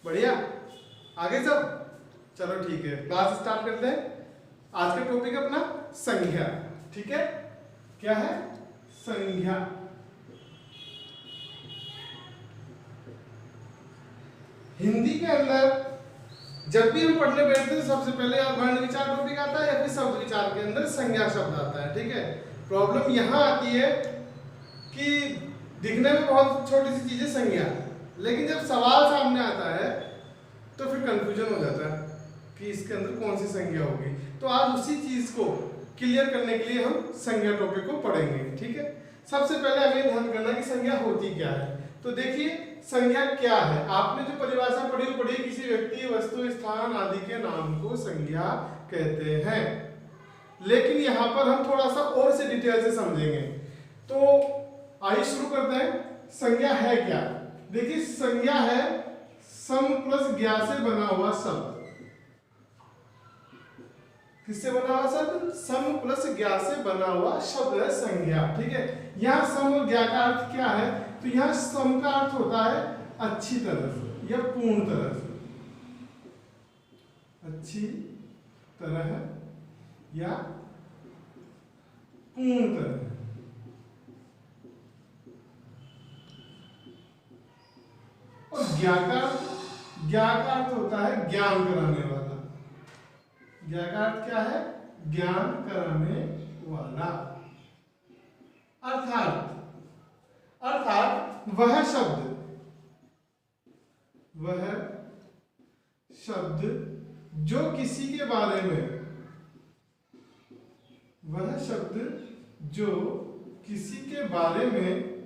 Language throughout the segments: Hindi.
बढ़िया, आगे सब चलो ठीक है, क्लास स्टार्ट करते हैं। आज का टॉपिक अपना संज्ञा, ठीक है। क्या है? संज्ञा। हिंदी के अंदर जब भी हम पढ़ने बैठते हैं सबसे पहले या वर्ण विचार टॉपिक आता है या फिर शब्द विचार के अंदर संज्ञा शब्द आता है, ठीक है। प्रॉब्लम यहाँ आती है कि दिखने में बहुत छोटी सी चीज है संज्ञा, लेकिन जब सवाल सामने आता है तो फिर कंफ्यूजन हो जाता है कि इसके अंदर कौन सी संज्ञा होगी। तो आज उसी चीज को क्लियर करने के लिए हम संज्ञा टॉपिक को पढ़ेंगे, ठीक है। सबसे पहले हमें ध्यान करना कि संज्ञा होती क्या है। तो देखिए संज्ञा क्या है, आपने जो परिभाषा पढ़ी किसी व्यक्ति, वस्तु, स्थान आदि के नाम को संज्ञा कहते हैं। लेकिन यहाँ पर हम थोड़ा सा और से डिटेल से समझेंगे। तो आइए शुरू करते हैं। संज्ञा है क्या? देखिए संज्ञा है सम प्लस ज्ञा से बना हुआ शब्द। किससे बना हुआ शब्द? सम प्लस ज्ञा से बना हुआ शब्द है संज्ञा, ठीक है। यहाँ सम और ज्ञा का अर्थ क्या है? तो यहाँ सम का अर्थ होता है अच्छी तरह से या पूर्ण तरह से, अच्छी तरह या पूर्ण तरह। और ज्ञा का अर्थ होता है ज्ञान कराने वाला। ज्ञा का अर्थ क्या है? ज्ञान कराने वाला। अर्थात वह शब्द जो किसी के बारे में, वह शब्द जो किसी के बारे में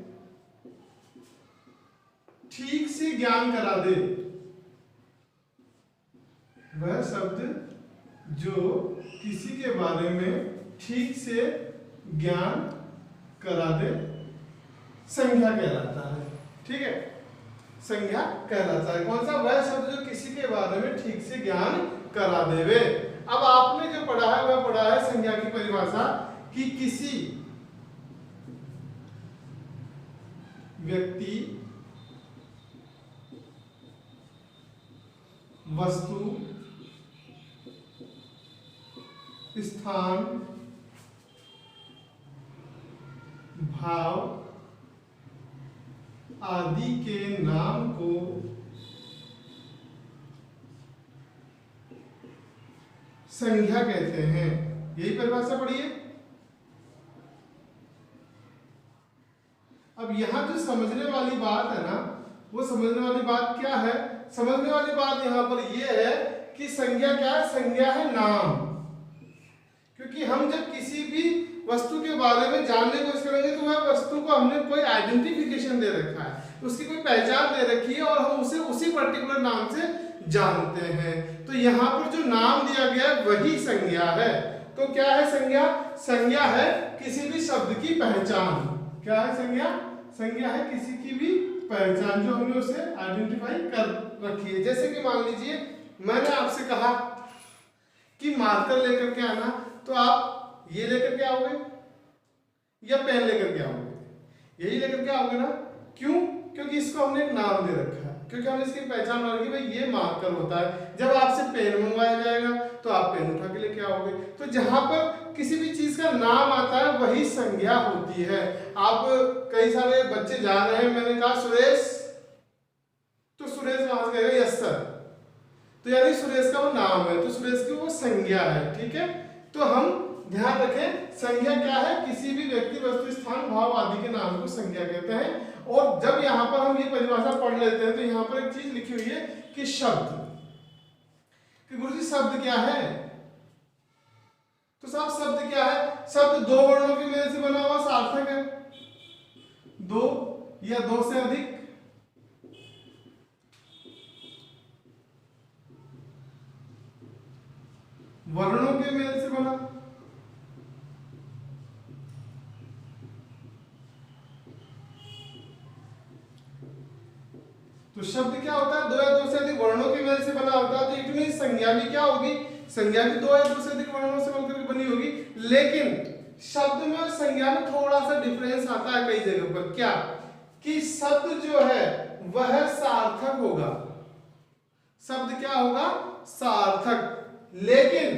ठीक से ज्ञान करा दे, वह शब्द जो किसी के बारे में ठीक से ज्ञान करा दे संज्ञा कहलाता है, ठीक है। संज्ञा कहलाता है कौन सा? वह शब्द जो किसी के बारे में ठीक से ज्ञान करा देवे। अब आपने जो पढ़ा है वह पढ़ा है संज्ञा की परिभाषा कि किसी व्यक्ति, वस्तु, स्थान, भाव आदि के नाम को संज्ञा कहते हैं। यही परिभाषा पढ़िए। अब यहां जो समझने वाली बात है ना, वो समझने वाली बात क्या है? समझने वाली बात यहां पर यह है कि संज्ञा क्या है? संज्ञा है नाम। क्योंकि हम जब किसी भी वस्तु के बारे में जानने की कोशिश करेंगे तो वह वस्तु को हमने कोई आइडेंटिफिकेशन दे रखा है, उसकी कोई पहचान दे रखी है और हम उसे उसी पर्टिकुलर नाम से जानते हैं। तो यहाँ पर जो नाम दिया गया है वही संज्ञा है। तो क्या है संज्ञा? संज्ञा है किसी भी शब्द की पहचान। क्या है संज्ञा? संज्ञा है किसी की भी पहचान जो हमने उसे आइडेंटिफाई कर रखी है। जैसे कि मान लीजिए मैंने आपसे कहा कि मार्कर लेकर के आना, तो आप ये लेकर के आओगे या पेन लेकर के आओगे? यही लेकर के आओगे ना। क्यों? क्योंकि इसको हमने एक नाम दे रखा है, क्योंकि हमने इसकी पहचान बना रखी है, भाई ये मार्कर होता है। जब आपसे पेन मंगवाया जाएगा तो आप पेन उठा के लेके आओगे। तो जहां पर किसी भी चीज का नाम आता है वही संज्ञा होती है। आप कई सारे बच्चे जा रहे हैं, मैंने कहा सुरेश, तो सुरेश वहां से कहेगा यस सर, तो यानी सुरेश का वो नाम है, तो सुरेश की वो संज्ञा है, ठीक है। तो हम ध्यान रखें संज्ञा क्या है? किसी भी व्यक्ति, वस्तु, स्थान, भाव आदि के नाम को संज्ञा कहते हैं। और जब यहाँ पर हम ये परिभाषा पढ़ लेते हैं तो यहाँ पर एक चीज लिखी हुई है कि शब्द, कि गुरुजी शब्द क्या है? तो साहब शब्द क्या है? शब्द दो वर्णों के मेल से बना हुआ सार्थक है, दो या दो से अधिक वर्णों के मेल से बना। तो शब्द क्या होता है? दो या दो से अधिक वर्णों के मेल से बना होता है। तो इट मीन संज्ञा भी क्या होगी? संज्ञा भी दो या दो से अधिक वर्णों से मिलकर के बनी होगी। लेकिन शब्द में और संज्ञा में थोड़ा सा डिफरेंस आता है कई जगह पर। क्या? कि शब्द जो है वह सार्थक होगा शब्द क्या होगा, सार्थक। लेकिन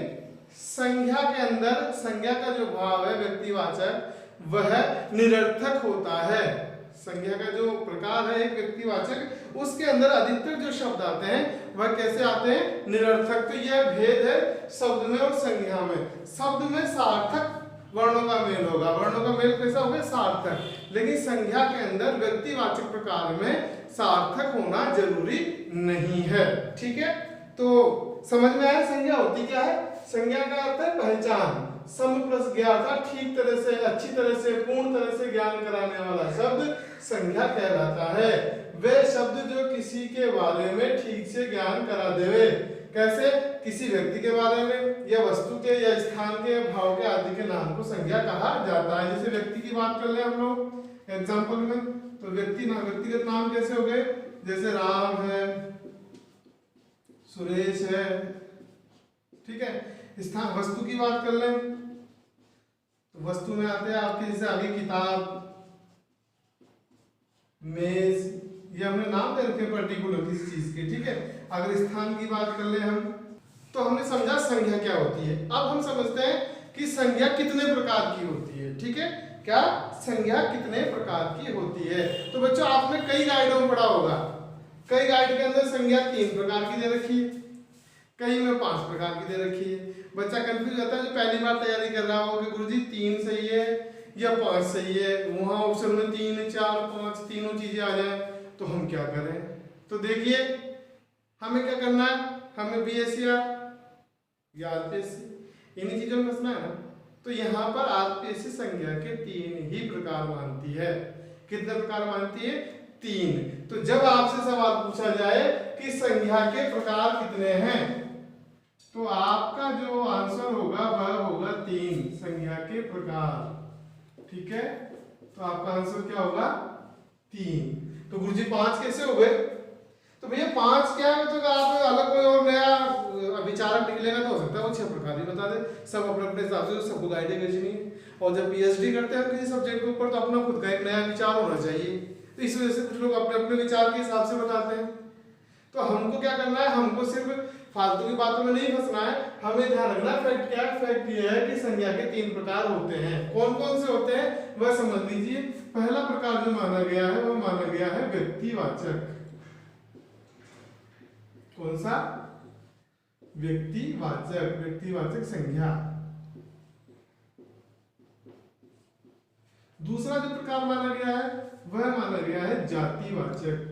संज्ञा के अंदर संज्ञा का जो भाव है व्यक्तिवाचक वह निरर्थक होता है। संज्ञा का जो प्रकार है एक व्यक्तिवाचक, उसके अंदर अधिकतर जो शब्द आते हैं वह कैसे आते हैं, निरर्थक। तो यह भेद है शब्द में और संज्ञा में। शब्द में सार्थक वर्णों का मेल होगा, वर्णों का मेल कैसा होगा, सार्थक। लेकिन संज्ञा के अंदर व्यक्तिवाचक प्रकार में सार्थक होना जरूरी नहीं है। ठीक है, तो समझ में आया संज्ञा होती क्या है। संज्ञा का अर्थ है पहचान। सम प्लस ज्ञान था, ठीक तरह से, अच्छी तरह से, पूर्ण तरह से ज्ञान कराने वाला शब्द संज्ञा कहलाता है। वे शब्द जो किसी के बारे में ठीक से ज्ञान करा देवे। कैसे, किसी व्यक्ति के बारे में या वस्तु के या स्थान के भाव के आदि के नाम को संज्ञा कहा जाता है। जैसे व्यक्ति की बात कर ले हम लोग एग्जाम्पल में, तो व्यक्तिगत नाम कैसे हो गए, जैसे राम है, सुरेश है। ठीक है, स्थान वस्तु की बात कर लें तो वस्तु में आते हैं आपके जैसे आगे किताब, मेज, ये हमने नाम दे रखे पर्टिकुलर किसी चीज के। ठीक है, अगर स्थान की बात कर ले हम, तो हमने समझा संज्ञा क्या होती है। अब हम समझते हैं कि संज्ञा कितने प्रकार की होती है। ठीक है, क्या संज्ञा कितने प्रकार की होती है। तो बच्चों आपने कई गाइडों में पढ़ा होगा, कई गाइड के अंदर संज्ञा 3 प्रकार की दे रखी है, कई में 5 प्रकार की दे रखी है। बच्चा कंफ्यूज होता है जो पहली बार तैयारी कर रहा हो कि गुरुजी 3 सही है या 5 सही है, वहां ऑप्शन में 3, 4, 5 तीनों चीजें आ जाए तो हम क्या करें। तो देखिए हमें क्या करना है, हमें बीएससीआर या आरपीएससी इन्हीं चीजों में फंसना है ना। तो यहाँ पर आरपीएससी संज्ञा के 3 ही प्रकार मानती है। कितने प्रकार मानती है, 3। तो जब आपसे सवाल पूछा जाए कि संज्ञा के प्रकार कितने हैं, तो आपका जो आंसर होगा वह होगा 3 संज्ञा के प्रकार। ठीक है, तो आपका आंसर क्या होगा, 3। तो गुरुजी 5 कैसे हो गए, तो भैया 5 क्या है, तो आप अलग कोई और नया विचारक निकलेगा तो हो सकता है वो 6 प्रकार ही बता दे। सब अपने अपने हिसाब से सबको गाइडें भेजनी है, और जब पीएचडी करते हैं किसी सब्जेक्ट के ऊपर तो अपना खुद का एक नया विचार होना चाहिए। तो इस वजह से कुछ लोग अपने अपने विचार के हिसाब से बताते हैं। तो हमको क्या करना है, हमको सिर्फ फालतू की बातों में नहीं फंसना है, हमें ध्यान रखना फैक्ट क्या है। फैक्ट ये है कि संज्ञा के 3 प्रकार होते हैं। कौन कौन से होते हैं वह समझ लीजिए। पहला प्रकार जो माना गया है वह माना गया है व्यक्तिवाचक। कौन सा, व्यक्तिवाचक, व्यक्तिवाचक संज्ञा। दूसरा जो प्रकार माना गया है वह माना गया है जातिवाचक।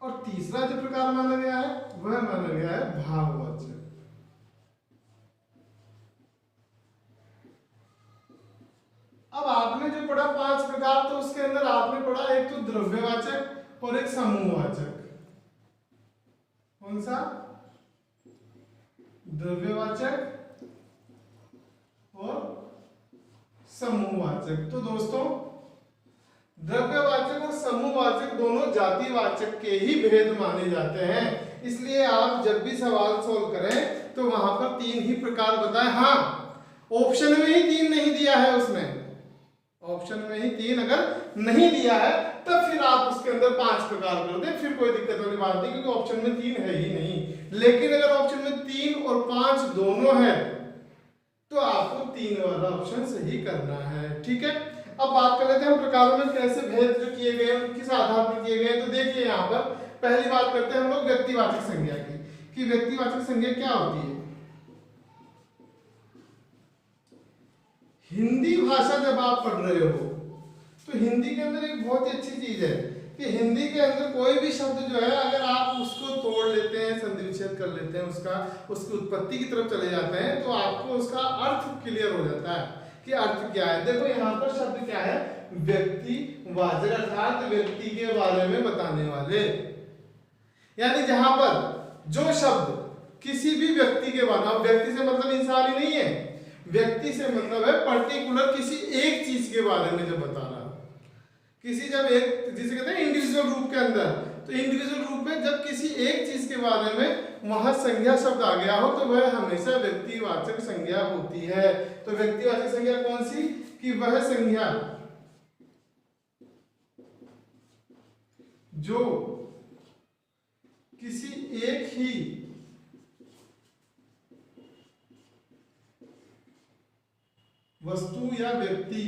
और तीसरा जो प्रकार माना गया है वह माना गया है भाववाचक। अब आपने जो पढ़ा 5 प्रकार, तो उसके अंदर आपने पढ़ा एक तो द्रव्यवाचक और एक समूहवाचक। कौन सा, द्रव्यवाचक और समूहवाचक। तो दोस्तों द्रव्यवाचक और समूहवाचक दोनों जातिवाचक के ही भेद माने जाते हैं। इसलिए आप जब भी सवाल सोल्व करें तो वहां पर 3 ही प्रकार बताएं। हाँ, ऑप्शन में ही 3 नहीं दिया है, उसमें ऑप्शन में ही 3 अगर नहीं दिया है तब फिर आप उसके अंदर 5 प्रकार कर दें, फिर कोई दिक्कत वाली बात नहीं, क्योंकि ऑप्शन में 3 है ही नहीं। लेकिन अगर ऑप्शन में 3 और 5 दोनों है तो आपको 3 वाला ऑप्शन सही करना है। ठीक है, अब बात कर लेते हैं हम प्रकारों में कैसे भेद जो किए गए हैं, किस आधार पर किए गए हैं। तो देखिए यहाँ पर पहली बात करते हैं हम लोग व्यक्तिवाचक संज्ञा की, कि व्यक्तिवाचक संज्ञा क्या होती है। हिंदी भाषा जब आप पढ़ रहे हो तो हिंदी के अंदर एक बहुत ही अच्छी चीज है कि हिंदी के अंदर कोई भी शब्द जो है अगर आप उसको तोड़ लेते हैं, संधि विच्छेद कर लेते हैं, उसकी उत्पत्ति की तरफ चले जाते हैं, तो आपको उसका अर्थ क्लियर हो जाता है कि अर्थ क्या है। देखो यहाँ पर शब्द क्या है, व्यक्तिवाचक, अर्थात व्यक्ति के बारे में बताने वाले। यानी जहां पर जो शब्द किसी भी व्यक्ति के बारे में, व्यक्ति से मतलब इंसान ही नहीं है, व्यक्ति से मतलब है पर्टिकुलर किसी एक चीज के बारे में जब बता रहा, किसी जब एक जिसे कहते हैं इंडिविजुअल रूप के अंदर, तो इंडिविजुअल रूप में जब किसी एक चीज के बारे में वहां संज्ञा शब्द आ गया हो तो वह हमेशा व्यक्तिवाचक संज्ञा होती है। तो व्यक्तिवाचक संज्ञा कौन सी, कि वह संज्ञा जो किसी एक ही वस्तु या व्यक्ति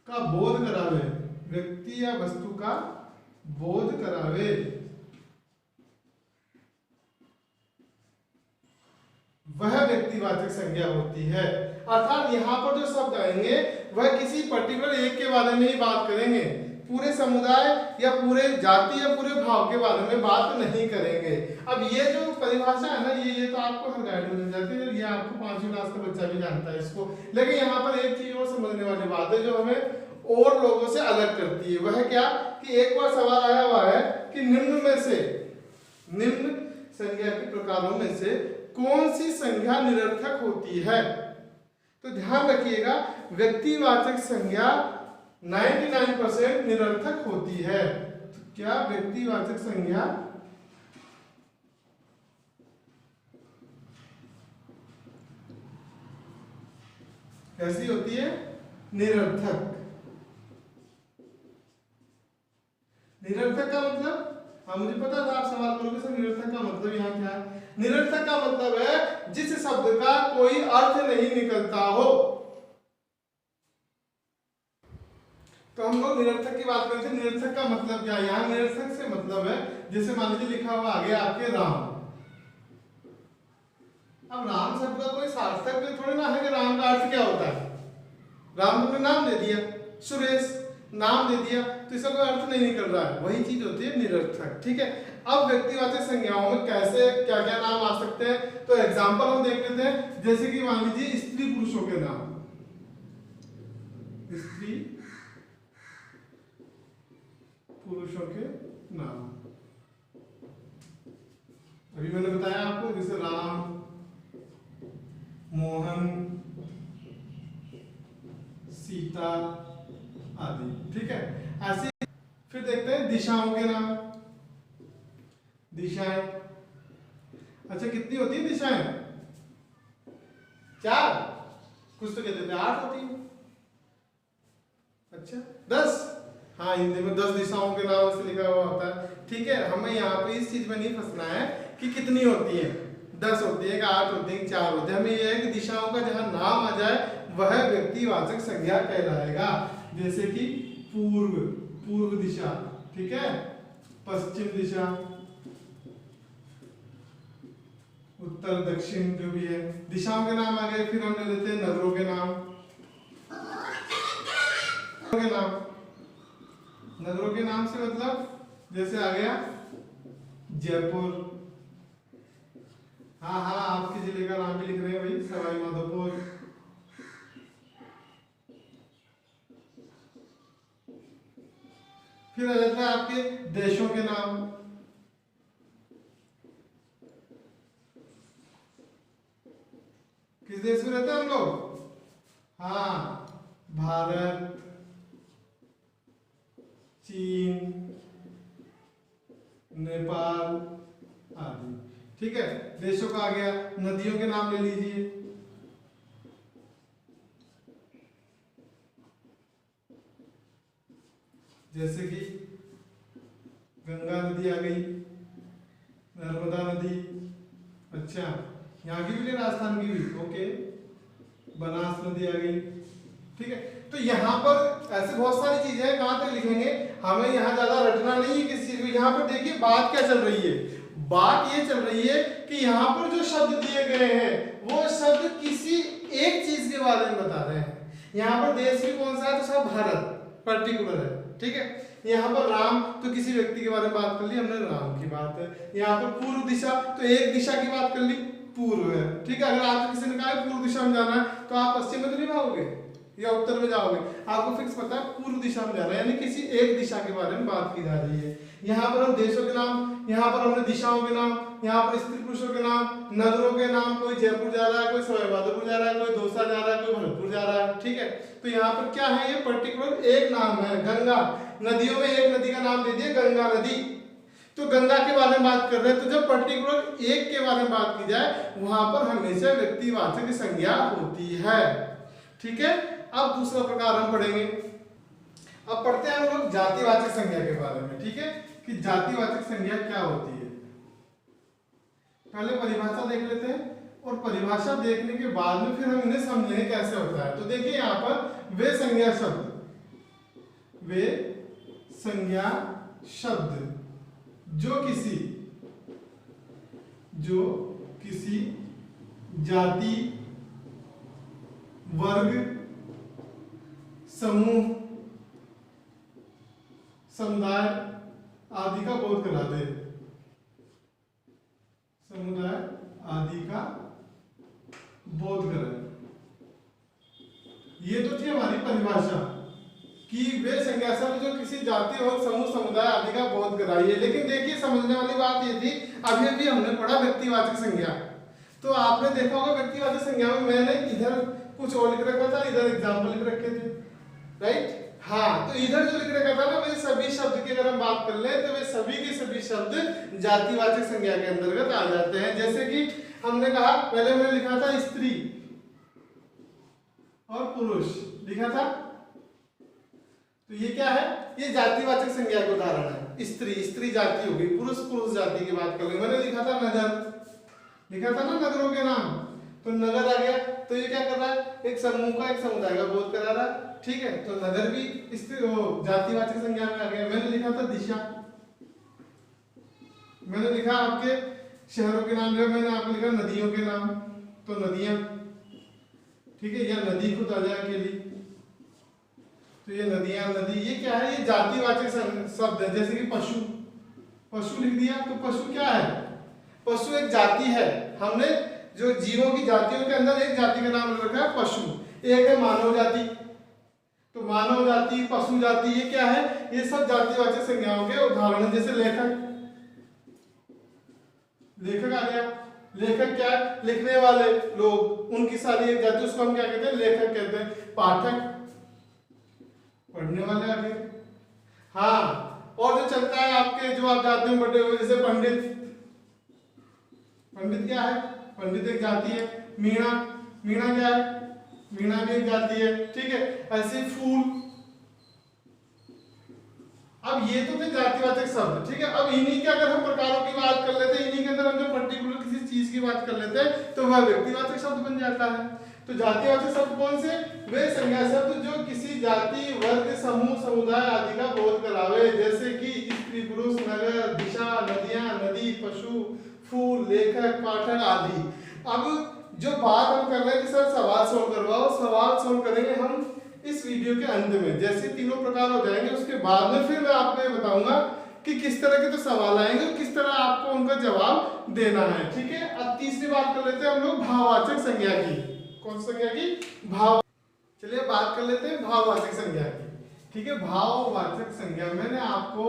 का बोध करावे, व्यक्ति या वस्तु का बोध करावे, वह व्यक्तिवाचक संज्ञा होती है। अर्थात यहाँ पर जो शब्द आएंगे वह किसी पर्टिकुलर एक के बारे में ही बात करेंगे, पूरे समुदाय या पूरे जाति या पूरे भाव के बारे में बात नहीं करेंगे। अब ये जो परिभाषा है ना, ये तो आपको हर गाइड में मिल जाती है, ये आपको 5वीं क्लास का बच्चा भी जानता है इसको। लेकिन यहाँ पर एक चीज और समझने वाली बात है जो हमें और लोगों से अलग करती है, वह क्या कि एक बार सवाल आया हुआ है कि निम्न संज्ञा के प्रकारों में से कौन सी संज्ञा निरर्थक होती है। तो ध्यान रखिएगा, व्यक्तिवाचक संज्ञा 99% निरर्थक होती है। तो क्या व्यक्तिवाचक संज्ञा कैसी होती है? निरर्थक। निरर्थक का मतलब, हाँ मुझे पता था आप सवाल करोगे सर निरर्थक का मतलब यहाँ क्या है। निरर्थक का मतलब है जिस शब्द का कोई अर्थ नहीं निकलता हो। तो हम लोग निरर्थक की बात करते हैं। निरर्थक का मतलब क्या है? यहाँ निरर्थक से मतलब है, जैसे मान लीजिए लिखा हुआ आगे आपके राम। अब राम शब्द का कोई सार्थक थोड़ी ना है कि राम का अर्थ क्या होता है। राम तुमने नाम दे दिया, सुरेश नाम दे दिया, तो इसका कोई अर्थ नहीं निकल रहा है, वही चीज होती है निरर्थक। ठीक है, अब व्यक्तिवाचक संज्ञाओं में कैसे क्या क्या नाम आ सकते हैं, तो एग्जांपल हम देख लेते हैं। जैसे कि मान लीजिए स्त्री पुरुषों के नाम, स्त्री पुरुषों के नाम। अभी मैंने बताया आपको, जैसे राम, मोहन, सीता आदि। ठीक है, ऐसे फिर देखते हैं दिशाओं के नाम। दिशाएं, अच्छा कितनी होती है दिशाएं? 4, कुछ तो कहते थे 8 होती है। अच्छा 10, हाँ हिंदी में 10 दिशाओं के नाम से लिखा हुआ होता है। ठीक है, हमें यहाँ पे इस चीज में नहीं फंसना है कि कितनी होती है, 10 होती है कि 8 होती है कि 4 होती है। हमें यह है कि दिशाओं का जहां नाम आ जाए वह व्यक्तिवाचक संज्ञा कहलाएगा। जैसे कि पूर्व दिशा, ठीक है, पश्चिम दिशा, उत्तर दक्षिण, जो भी है दिशाओं के नाम आ गए। फिर हम ले लेते हैं नगरों के नाम। नगरों के नाम से मतलब जैसे आ गया जयपुर, हाँ आपके जिले का नाम भी लिख रहे हैं भाई, सवाई माधोपुर। फिर आ जाता है आपके देशों के नाम। किस देश में रहते हैं हम लोग? हाँ, भारत, चीन, नेपाल आदि। ठीक है, देशों का आ गया। नदियों के नाम ले लीजिए, जैसे कि गंगा नदी आ गई, नर्मदा नदी, अच्छा यहाँ की भी, राजस्थान की भी, ओके, बनास नदी आ गई। ठीक है, तो यहाँ पर ऐसे बहुत सारी चीजें हैं, कहाँ तक लिखेंगे, हमें यहाँ ज्यादा रटना नहीं है किसी चीज को। यहाँ पर देखिए बात क्या चल रही है, बात ये चल रही है कि यहाँ पर जो शब्द दिए गए हैं वो शब्द किसी एक चीज के बारे में बता रहे हैं। यहाँ पर देश भी कौन सा है, तो सब भारत पर्टिकुलर है। ठीक है, यहाँ पर राम तो किसी व्यक्ति के बारे में बात कर ली हमने, राम की बात है। यहाँ पर पूर्व दिशा तो एक दिशा की बात कर ली, पूर्व है। ठीक है, अगर आपको किसी ने कहा पूर्व दिशा में जाना है तो आप पश्चिम में तो नहीं भागोगे या उत्तर में जाओगे, आपको फिक्स पता है पूर्व दिशा में जाना है, यानी किसी एक दिशा के बारे में बात की जा रही है। यहाँ पर हम देशों के नाम, यहाँ पर हमने दिशाओं के नाम, यहाँ पर स्त्री पुरुषों के नाम, नगरों के नाम, कोई जयपुर जा रहा है, कोई सवाई माधोपुर जा रहा है, कोई दौसा जा रहा है, कोई भरतपुर जा रहा है। ठीक है, तो यहाँ पर क्या है, ये पर्टिकुलर एक नाम है। गंगा, नदियों में एक नदी का नाम दे दिया गंगा नदी, तो गंगा के बारे में बात कर रहे हैं। तो जब पर्टिकुलर एक के बारे में बात की जाए वहां पर हमेशा व्यक्तिवाचक संज्ञा होती है। ठीक है, अब दूसरा प्रकार हम पढ़ेंगे। अब पढ़ते हैं हम लोग जातिवाचक संज्ञा के बारे में, ठीक है, कि जातिवाचक संज्ञा क्या होती है। पहले परिभाषा देख लेते हैं और परिभाषा देखने के बाद में फिर हम इन्हें समझेंगे कैसे होता है। तो देखिए यहाँ पर वे संज्ञा शब्द, वे संज्ञा शब्द जो किसी जाति, वर्ग, समूह, समुदाय आदि का बोध कराते हैं। समुदाय आदि का बोध कराए। ये तो थी हमारी परिभाषा कि वे संज्ञा शब्द जो किसी जाति और समूह, समुदाय आदि का बोध कराइए। लेकिन देखिए समझने वाली बात ये थी, अभी अभी हमने पढ़ा व्यक्तिवाचक संज्ञा, तो आपने देखा होगा व्यक्तिवाचक संज्ञा में मैंने इधर कुछ और लिख रखा था, इधर एग्जाम्पल लिख रखे थे, राइट। हाँ, तो इधर जो लिख रखा था ना, वे सभी शब्द की अगर हम बात कर ले तो वे सभी के सभी शब्द जातिवाचक संज्ञा के अंतर्गत आ जाते हैं। जैसे कि हमने कहा, पहले मैंने लिखा था स्त्री और पुरुष लिखा था, तो ये क्या है, ये जातिवाचक संज्ञा का उदाहरण है। स्त्री स्त्री जाति होगी, पुरुष पुरुष जाति की बात कर ले। मैंने लिखा था नगर, लिखा था ना नगरों के नाम, तो नगर आ गया। तो ये क्या कर रहा है, एक समूह का, एक समुदाय का बोध करा रहा है, ठीक है। तो नगर भी स्त्री जातिवाचक संज्ञा में आ गया। मैंने लिखा था दिशा, मैंने लिखा आपके शहरों के नाम, मैंने आपको लिखा नदियों के नाम, तो नदियां, ठीक है, या नदी खुद आ जाए अकेली, तो ये नदियां, नदी, ये क्या है, ये जातिवाचक शब्द है। जैसे कि पशु, पशु लिख दिया, तो पशु क्या है, पशु एक जाति है। हमने जो जीवों की जातियों के अंदर एक जाति का नाम रखा है पशु। एक है मानव जाति, तो मानव जाति, पशु जाति, ये क्या है, ये सब जातिवाचक संज्ञाओं के उदाहरण है। जैसे लेखक, लेखक आ गया। लेखक क्या है, लिखने वाले लोग, उनकी सारी एक जाति, उसको हम क्या कहते हैं, लेखक कहते हैं। पाठक, पढ़ने वाले आ गए। हाँ, और जो चलता है आपके, जो आप जाते हैं बड़े हुए, जैसे पंडित, पंडित क्या है, पंडित एक जाति है। मीणा, मीणा क्या है, मीणा भी एक जाति है, ठीक है। ऐसे फूल। अब ये तो थे जातिवाचक शब्द, ठीक है। अब इन्हीं के अगर हम प्रकारों की बात कर लेते हैं, इन्हीं के अंदर हम जो पर्टिकुलर किसी चीज की बात कर लेते हैं, तो वह व्यक्तिवाचक शब्द बन जाता है। तो जातिवाचक शब्द कौन से, वे संज्ञा शब्द जो किसी जाति, वर्ग, समूह, समुदाय आदि का बोध करावे। जैसे कि स्त्री, पुरुष, नगर, दिशा, नदियां, नदी, पशु, फूल, लेखक, पाठक आदि। अब जो बात हम कर रहे हैं कि सर सवाल सोल्व करवाओ, सवाल सोल्व करेंगे हम इस वीडियो के अंत में। जैसे तीनों प्रकार हो जाएंगे, उसके बाद में फिर मैं आपको ये बताऊंगा कि किस तरह के तो सवाल आएंगे और किस तरह आपको उनका जवाब देना है, ठीक है। अब तीसरी बात कर लेते हैं हम लोग भाववाचक संज्ञा की। कौन सी संज्ञा की, भाव। चलिए बात कर लेते हैं भाववाचक संज्ञा की, ठीक है। भाववाचक संज्ञा, मैंने आपको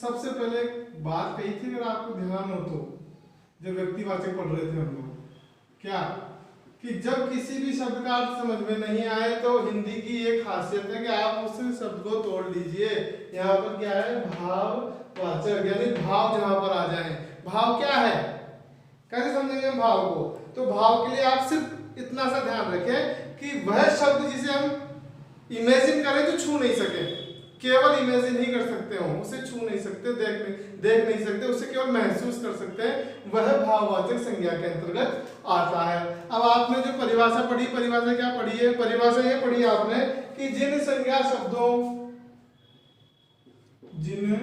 सबसे पहले बात कही थी, अगर आपको ध्यान हो तो, जब व्यक्तिवाचक पढ़ रहे थे हम लोग, क्या कि जब किसी भी शब्द का अर्थ समझ में नहीं आए तो हिंदी की एक खासियत है कि आप उस शब्द को तोड़ लीजिए। यहाँ पर क्या है, भाववाचक, यानी भाव जहां पर आ जाए। भाव क्या है, कैसे समझेंगे हम भाव को, तो भाव के लिए आप सिर्फ इतना सा ध्यान रखें कि वह शब्द जिसे हम इमेजिन करें तो छू नहीं सके, केवल इमेजिन ही कर सकते हो, उसे छू नहीं सकते, देख नहीं सकते, उसे केवल महसूस कर सकते हैं, वह भाववाचक संज्ञा के अंतर्गत आता है। अब आपने जो परिभाषा पढ़ी, परिभाषा क्या पढ़ी है, परिभाषा ये पढ़ी आपने कि जिन संज्ञा शब्दों, जिन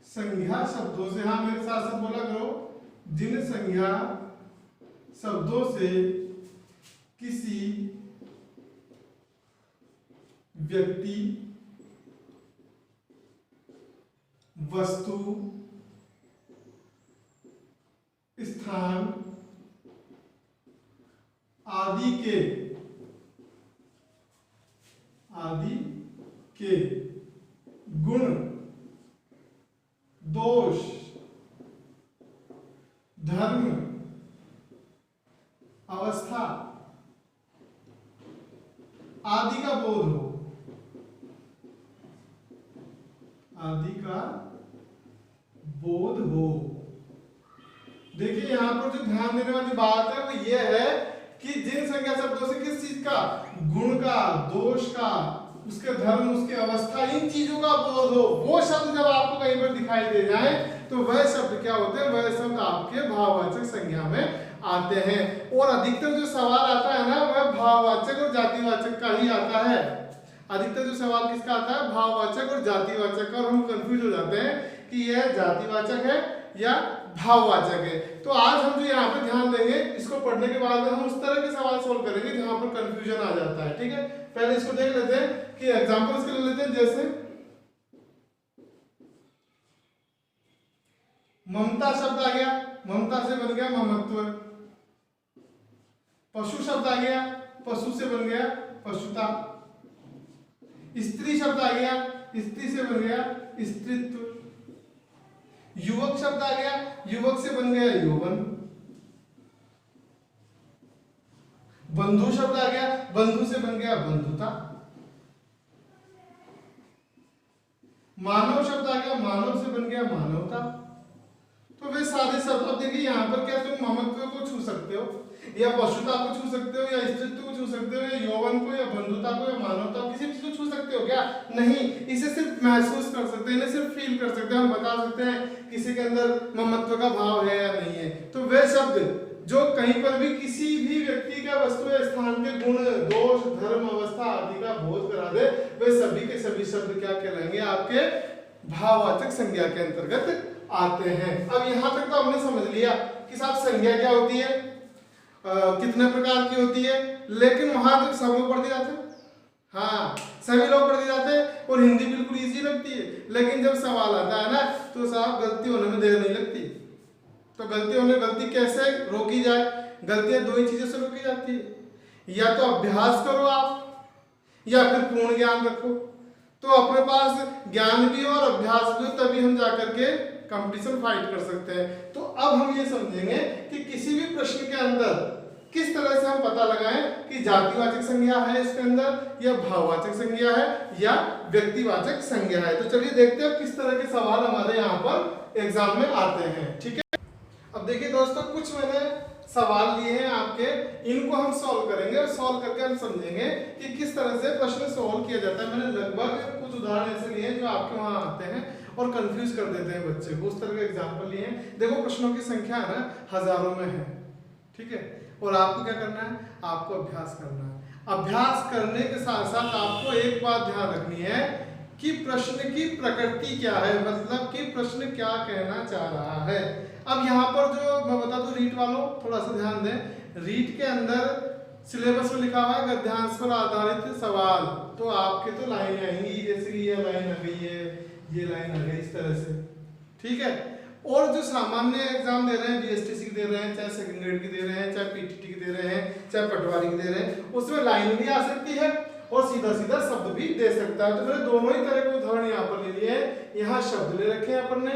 संज्ञा शब्दों से, हाँ मेरे साथ साथ बोला करो, जिन संज्ञा शब्दों से किसी व्यक्ति, वस्तु, स्थान आदि के गुण, दोष, धर्म, अवस्था आदि का बोध हो, आदि का बोध हो। देखिए यहां पर जो ध्यान देने वाली बात है वो ये है कि जिन संज्ञा शब्दों से किस चीज का, गुण का, दोष का, उसके धर्म, उसकी अवस्था, इन चीजों का बोध हो, वो शब्द जब आपको कहीं पर दिखाई दे जाए तो वह शब्द क्या होते हैं, वह शब्द आपके भाववाचक संज्ञा में आते हैं। और अधिकतर जो सवाल आता है ना वह भाववाचक और जातिवाचक का ही आता है। अधिकतर जो सवाल किसका आता है, भाववाचक और जातिवाचक का, और हम कंफ्यूज हो जाते हैं कि यह जातिवाचक है या भाववाचक है। तो आज हम जो यहाँ पे ध्यान देंगे, इसको पढ़ने के बाद हम उस तरह के सवाल सोल्व करेंगे जहां पर कंफ्यूजन आ जाता है। ठीक है, पहले इसको देख लेते हैं कि एग्जांपल्स के ले लेते हैं। जैसे ममता शब्द आ गया, ममता से बन गया ममत्व। पशु शब्द आ गया, पशु से बन गया पशुता। स्त्री शब्द आ गया, स्त्री से बन गया स्त्रीत्व। युवक शब्द आ गया, युवक से बन गया यौवन। बंधु शब्द आ गया, बंधु से बन गया बंधुता। मानव शब्द आ गया, मानव से बन गया मानवता। तो वे सारे शब्द, अब देखिए यहाँ पर क्या तुम ममत्व को छू सकते हो, या पशुता को छू सकते हो, या स्त्रीत्व को छू सकते हो, या यौवन को, या बंधुता को, या मानवता को, किसी चीज को छू सकते हो क्या? नहीं, इसे सिर्फ महसूस कर सकते हैं, इन्हें सिर्फ फील कर सकते हैं। हम बता सकते हैं किसी के अंदर ममत्व का भाव है या नहीं है। तो वे शब्द जो कहीं पर भी किसी भी व्यक्ति का, वस्तु या स्थान के गुण, दोष, धर्म, अवस्था आदि का बोध करा दे, वे सभी के सभी शब्द क्या कहलाएंगे, आपके भाववाचक संज्ञा के अंतर्गत आते हैं। अब यहाँ तक तो हमने समझ लिया कि साहब संज्ञा क्या होती है, कितने प्रकार की होती है, लेकिन वहां तक सब लोग पढ़ के जाते हैं। हाँ, सभी लोग पढ़ के जाते हैं और हिंदी बिल्कुल इजी लगती है, लेकिन जब सवाल आता है ना तो साहब गलती होने में देर नहीं लगती। तो गलती कैसे रोकी जाए? गलतियां दो ही चीजों से रोकी जाती है, या तो अभ्यास करो आप, या फिर पूर्ण ज्ञान रखो। तो अपने पास ज्ञान भी हो और अभ्यास भी हो, तभी हम जाकर के कंपटीशन फाइट कर सकते हैं। तो अब हम ये समझेंगे कि किसी भी प्रश्न के अंदर किस तरह से हम पता लगाएं कि जातिवाचक संज्ञा है इसके अंदर, या भाववाचक संज्ञा है, या व्यक्तिवाचक संज्ञा है। तो चलिए देखते हैं किस तरह के सवाल हमारे यहाँ पर एग्जाम में आते हैं। ठीक है, अब देखिए दोस्तों, कुछ मैंने सवाल लिए हैं आपके, इनको हम सॉल्व करेंगे और सॉल्व करके हम समझेंगे कि किस तरह से प्रश्न सॉल्व किया जाता है। मैंने लगभग कुछ उदाहरण ऐसे लिए हैं जो आपके वहां आते हैं और कंफ्यूज कर देते हैं बच्चे को, उस तरह के एग्जाम्पल लिए हैं। देखो प्रश्नों की संख्या है ना हजारों में है, ठीक है, और आपको क्या करना है, आपको अभ्यास करना है। अभ्यास करने के साथ साथ आपको एक बात ध्यान रखनी है कि प्रश्न की प्रकृति क्या है, मतलब कि प्रश्न क्या कहना चाह रहा है। अब यहाँ पर जो मैं बता दूं रीट वालों, थोड़ा सा ध्यान दें, रीट के अंदर सिलेबस में लिखा हुआ है गद्यांश पर आधारित सवाल। तो आपके तो लाइन आएंगी, जैसे कि ये लाइन आ गई है, ये लाइन आ गई, इस तरह से। ठीक है, और जो सामान्य एग्जाम दे रहे हैं, बीएसटीसी की दे रहे हैं, चाहे सेकंड ग्रेड की दे रहे हैं, चाहे पीटीटी की दे रहे हैं, चाहे पटवारी की दे रहे हैं, उसमें लाइन भी आ सकती है और सीधा सीधा शब्द भी दे सकता है। तो मैंने दोनों ही तरह के उदाहरण यहाँ पर ले लिए हैं। यहाँ शब्द ले रखे हैं अपन ने,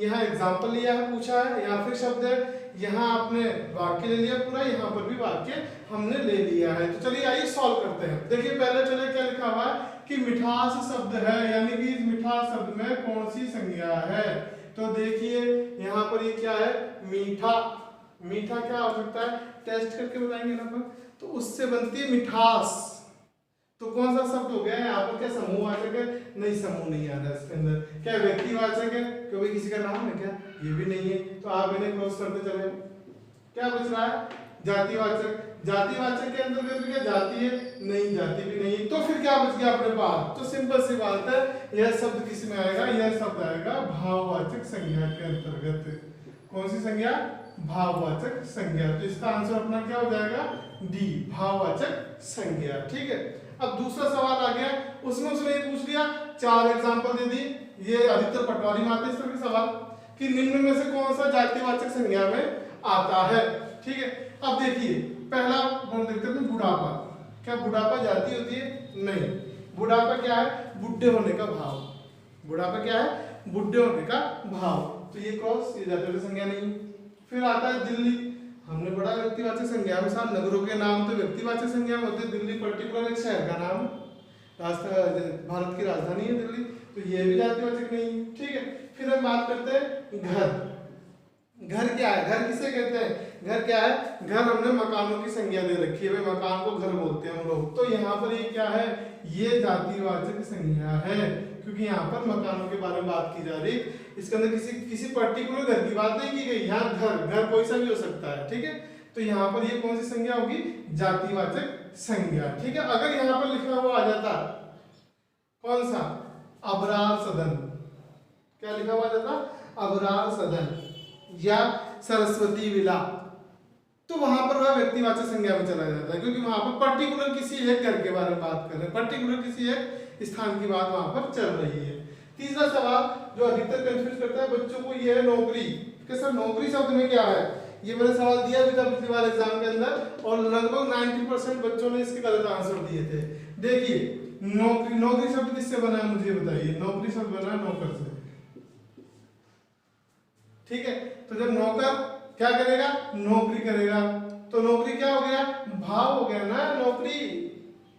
यहाँ एग्जाम्पल लिया है, पूछा है, यहाँ फिर शब्द है, यहाँ आपने वाक्य ले लिया पूरा, यहाँ पर भी वाक्य हमने ले लिया है। तो चलिए आइए सॉल्व करते हैं। देखिए पहले चलिए क्या लिखा हुआ है कि मिठास शब्द है, यानी कि इस मिठास शब्द में कौन सी संज्ञा है। तो देखिए यहाँ पर ये क्या है, मीठा। मीठा क्या हो सकता है, टेस्ट करके बताएंगे ना अपन, तो उससे बनती है मिठास। तो कौन सा शब्द हो गया है यहाँ पर, क्या समूहवाचक है? नहीं, समूह नहीं आ रहा है इसके अंदर। क्या व्यक्तिवाचक है, क्योंकि किसी का नाम है क्या? ये भी नहीं है। तो आप इन्हें क्रॉस करते चले। क्या बच रहा है, जातिवाचक। जातिवाचक के अंदर क्या जाति है? नहीं, जाति भी नहीं। तो फिर क्या बच गया अपने पास? तो सिंपल सी बात है, यह शब्द किस में आएगा, यह शब्द आएगा भाववाचक संज्ञा के अंतर्गत। कौन सी संज्ञा? भाववाचक संज्ञा। तो इसका आंसर अपना क्या हो जाएगा, डी, भाववाचक संज्ञा। ठीक है, अब दूसरा सवाल आ गया, उसमें उसने ये पूछ लिया, 4 एग्जांपल दे दी। ये अधिकतर पटवारी में आते हैं इस तरह के सवाल कि निम्न में से कौन सा जातिवाचक संज्ञा में आता है। ठीक है, अब देखिए पहला बोल देखते हैं बुढ़ापा। क्या बुढ़ापा जाति होती है? नहीं। बुढ़ापा क्या है, बुढ़े होने का भाव। बुढ़ापा क्या है, बुढ़े होने का भाव। तो ये क्रॉस, ये जातिवाचक संज्ञा नहीं। फिर आता है दिल्ली, हमने पढ़ा व्यक्तिवाचक संज्ञा में साथ नगरों के नाम तो व्यक्तिवाचक संज्ञा में होते हैं। दिल्ली पर्टिकुलर एक शहर का नाम, भारत की राजधानी है दिल्ली, तो ये भी जातिवाचक नहीं है। ठीक है, फिर हम बात करते हैं घर। घर क्या है, घर किसे कहते हैं? घर क्या है, घर हमने मकानों की संज्ञा दे रखी है, भाई मकान को घर बोलते हैं हम लोग। तो यहाँ पर ये क्या है, ये जातिवाचक संज्ञा है, क्योंकि यहाँ पर मकानों के बारे में बात की जा रही। इसके अंदर किसी पर्टिकुलर घर की बात नहीं की गई, यहाँ घर कोई सा भी हो सकता है, ठीक है। तो यहाँ पर ये कौन सी संज्ञा होगी, जातिवाचक संज्ञा, ठीक है। अगर यहाँ पर लिखा हुआ आ जाता कौन सा, अबरार सदन, क्या लिखा हुआ आ जाता, अबरार सदन या सरस्वती विला, तो वहां पर वह व्यक्तिवाचक संज्ञा में चला जाता है, क्योंकि वहां पर पर्टिकुलर किसी एक घर के बारे में बात कर रहे हैं, पर्टिकुलर किसी एक स्थान की बात वहां पर चल रही है। तीसरा सवाल जो अधिकतर कंफ्यूज करता है बच्चों को, ये है नौकरी। कि सर नौकरी शब्द में क्या है, ये मैंने सवाल दिया भी था पिछली बार एग्जाम के अंदर, और लगभग 90% बच्चों ने इसके गलत आंसर दिए थे। देखिए नौकरी शब्द किससे बना है, मुझे बताइए। नौकरी शब्द बना है नौकर से, ठीक है। तो जब नौकर क्या करेगा, नौकरी करेगा, तो नौकरी क्या हो गया, भाव हो गया ना, नौकरी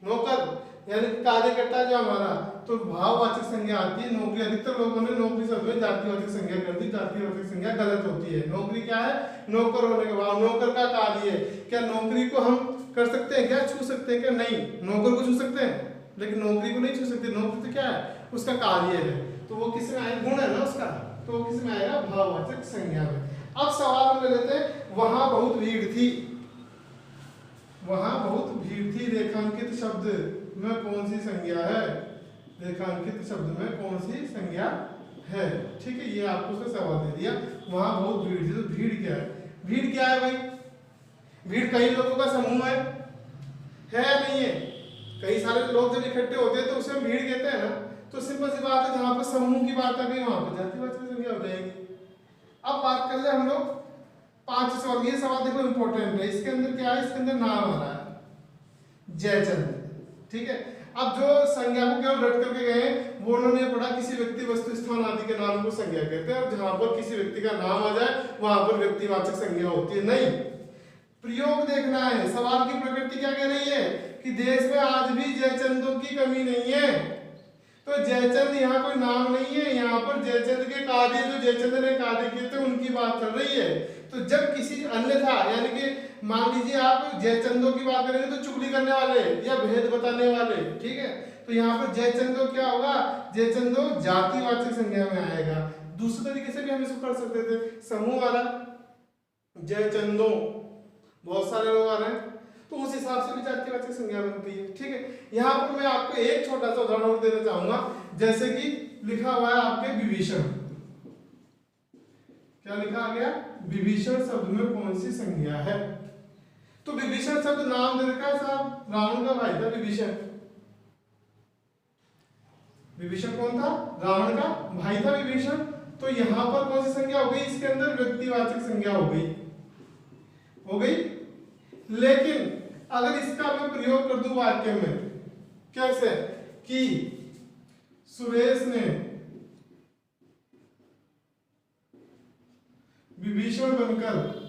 नौकर यानी कार्यकर्ता जो हमारा, तो भाववाचक संज्ञा आती है नौकरी। अधिकतर लोगों ने नौकरी शब्द में जातिवाचक संज्ञा कर दी, जातिवाचक संज्ञा गलत होती है। नौकरी क्या है, नौकर होने के बाद, नौकर का कार्य है। क्या नौकरी को हम कर सकते हैं, क्या छू सकते हैं, क्या नहीं, नौकर को छू सकते हैं लेकिन नौकरी को नहीं छू सकते। नौकरी तो क्या है, उसका कार्य है, तो वो किस में आएगा, गुण है ना उसका, तो वो किस में आएगा, भाववाचक संज्ञा में। अब सवाल हम ले लेते हैं, वहां बहुत भीड़ थी, वहां बहुत भीड़ थी, रेखांकित शब्द में कौन सी संज्ञा है, रेखांकित शब्द में कौन सी संज्ञा है, ठीक है। ये आपको उसका सवाल दे दिया, वहां बहुत भीड़ थी, तो भीड़ क्या है, भीड़ क्या है भाई, भीड़ कई लोगों का समूह है या नहीं है। कई सारे लोग जब इकट्ठे होते हैं तो उसे हम भीड़ कहते हैं ना, तो सिंपल सी बात है, जहां पर समूह की बात आ गई वहां पर जातिवाचक संज्ञा हो जाएगी। अब बात कर ले हम लोग 5 सवाल, ये सवाल देखो इंपॉर्टेंट है, इसके अंदर क्या है, इसके अंदर नाम आ रहा है जयचंद, ठीक है। अब जो संज्ञा को केवल रट करके गए वो उन्होंने पढ़ा किसी व्यक्ति वस्तु स्थान आदि के नाम को संज्ञा कहते हैं, और जहां पर किसी व्यक्ति का नाम आ जाए वहां पर व्यक्तिवाचक संज्ञा होती है। नहीं, प्रयोग देखना है, सवाल की प्रकृति क्या कह रही है कि देश में आज भी जयचंदों की कमी नहीं है। तो जयचंद यहाँ कोई नाम नहीं है, यहाँ पर जयचंद के कार्य, जो जयचंद ने कार्य किए थे उनकी बात चल रही है। तो जब किसी अन्य था, यानी कि मान लीजिए आप जयचंदों की बात करेंगे तो चुगली करने वाले या भेद बताने वाले, ठीक है। तो यहाँ पर जयचंदो क्या होगा, जयचंदो जातिवाचक संज्ञा में आएगा। दूसरे तरीके से भी हम इसको कर सकते थे, समूह वाला जयचंदो, बहुत सारे लोग आ रहे हैं, तो उस हिसाब से भी जातिवाचक संज्ञा बनती है, ठीक है। यहाँ पर मैं आपको एक छोटा सा उदाहरण और देना चाहूंगा, जैसे कि लिखा हुआ है आपके विभीषण, क्या लिखा आ गया, विभीषण शब्द में कौन सी संज्ञा है। तो विभीषण शब्द नाम दे रखा है साहब, रावण का भाई था विभीषण। विभीषण कौन था, रावण का भाई था विभीषण। तो यहां पर कौन सी संज्ञा हो गई, इसके अंदर व्यक्तिवाचक संज्ञा हो गई। लेकिन अगर इसका मैं प्रयोग कर दूं वाक्य में, कैसे, कि सुरेश ने विभीषण बनकर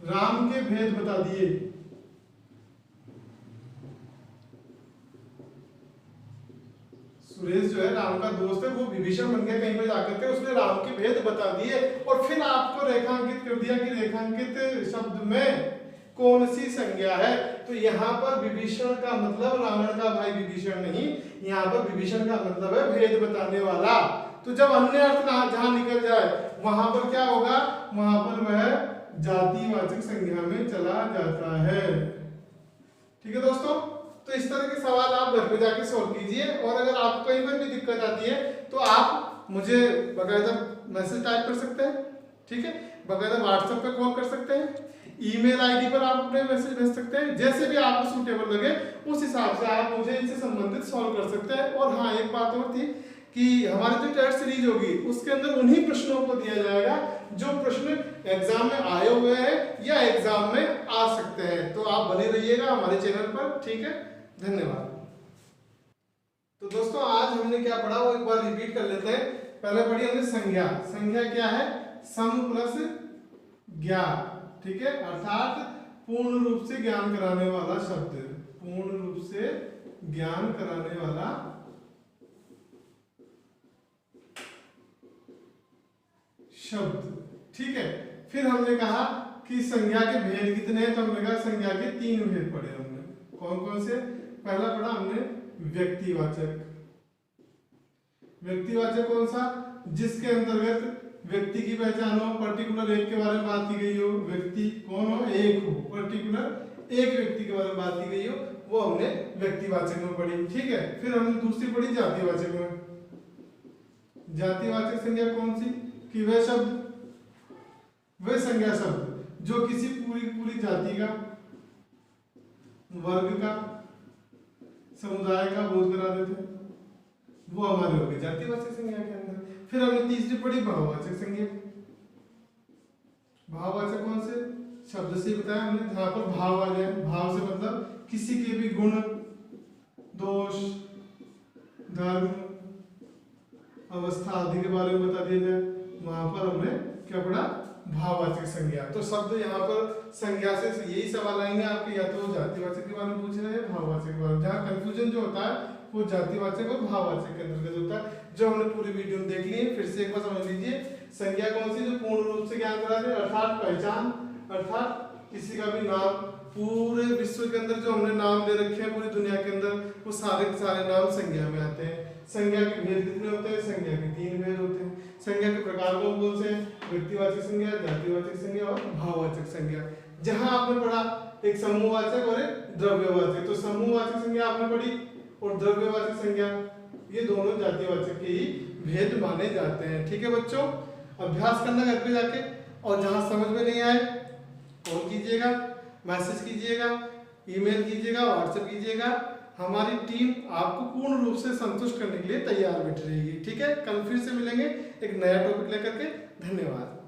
राम के भेद बता दिए, सुरेश जो है राम का दोस्त है, वो विभीषण बन गया कहीं पर जाकर के, उसने राम के भेद बता दिए और फिर आपको रेखांकित कर दिया कि रेखांकित शब्द में कौन सी संज्ञा है। तो यहाँ पर विभीषण का मतलब रावण का भाई विभीषण नहीं, यहाँ पर विभीषण का मतलब है भेद बताने वाला। तो जब अन्य अर्थ जहां निकल जाए वहां पर क्या होगा, वहां पर वह जातिवाचक संज्ञा में चला जाता है, ठीक है दोस्तों। तो इस तरह के सवाल आप घर पे जाके सॉल्व कीजिए, और अगर आपको कहीं पर भी दिक्कत आती है तो आप मुझे बकायदा मैसेज टाइप कर सकते हैं, ठीक है, बकायदा व्हाट्सएप पे कॉल कर सकते हैं, ईमेल आईडी पर आप अपने मैसेज भेज सकते हैं, जैसे भी आपको सूटेबल लगे उस हिसाब से आप मुझे इनसे संबंधित सॉल्व कर सकते हैं। और हाँ, एक बात और थी कि हमारी जो टेस्ट सीरीज होगी उसके अंदर उन्हीं प्रश्नों को दिया जाएगा जो प्रश्न एग्जाम में आए हुए हैं या एग्जाम में आ सकते हैं। तो आप बने रहिएगा हमारे चैनल पर, ठीक है, धन्यवाद। तो दोस्तों आज हमने क्या पढ़ा वो एक बार रिपीट कर लेते हैं। पहले पढ़ी हमने संज्ञा। संज्ञा क्या है, सम प्लस ज्ञा, ठीक है, अर्थात पूर्ण रूप से ज्ञान कराने वाला शब्द, पूर्ण रूप से ज्ञान कराने वाला शब्द। ठीक है, फिर हमने कहा कि संज्ञा के भेद कितने हैं, तो हमने कहा संज्ञा के 3 भेद पढ़े हमने। कौन कौन से? पहला पढ़ा हमने व्यक्तिवाचक। व्यक्तिवाचक कौन सा? जिसके अंतर्गत व्यक्ति की पहचान हो, पर्टिकुलर एक के बारे में बात की गई हो, व्यक्ति कौन हो? एक हो, पर्टिकुलर एक व्यक्ति के बारे में बात की गई हो, वो हमने व्यक्तिवाचक में पढ़ी। ठीक है, फिर हमने दूसरी पढ़ी जातिवाचक में। जातिवाचक संज्ञा कौन सी? कि वह शब्द, वह संज्ञा शब्द जो किसी पूरी जाति का, वर्ग का, समुदाय का बोध करा देते, वो हमारे हो गए जातिवाचक संज्ञा के अंदर। फिर हमने तीसरी पढ़ी भाववाचक संज्ञा। भाववाचक कौन से? शब्द से बताया हमने, जहां पर भाव आ जाए। भाव से मतलब किसी के भी गुण, दोष, धर्म, अवस्था आदि के बारे में बता दिया जाए, वहां पर हमने क्या पढ़ा? भाववाचक संज्ञा। तो शब्द यहाँ पर संज्ञा से यही सवाल आएंगे आपके, या तो जातिवाचक के बारे में पूछ रहे हैं, भाववाचक के बारे में। जहाँ कंफ्यूजन जो होता है वो जातिवाचक और भाववाचक के अंतर्गत होता है, जो हमने पूरी वीडियो में देख ली है। फिर से एक बार समझ लीजिए, संज्ञा कौन सी? जो पूर्ण रूप से ज्ञान करा दे, अर्थात पहचान, अर्थात किसी का भी नाम, पूरे विश्व के अंदर जो हमने नाम दे रखे हैं पूरी दुनिया के अंदर, वो सारे के सारे नाम संज्ञा में आते हैं। संज्ञा के भेद कितने होते हैं? संज्ञा के 3 भेद होते हैं। संज्ञा के प्रकार कौन से हैं? व्यक्तिवाचक संज्ञा, जातिवाचक संज्ञा और भाववाचक संज्ञा। जहां आपने पढ़ा एक समूहवाचक और एक द्रव्यवाचक, तो समूहवाचक संज्ञा आपने पढ़ी और द्रव्यवाचक संज्ञा, ये दोनों जातिवाचक के ही भेद माने जाते हैं। ठीक है बच्चों, अभ्यास करना घर पे जाके, और जहां समझ में नहीं आए फोन कीजिएगा, मैसेज कीजिएगा, ईमेल कीजिएगा, व्हाट्सएप कीजिएगा। हमारी टीम आपको पूर्ण रूप से संतुष्ट करने के लिए तैयार बैठी रहेगी। ठीक है, कल फिर से मिलेंगे एक नया टॉपिक लेकर के। धन्यवाद।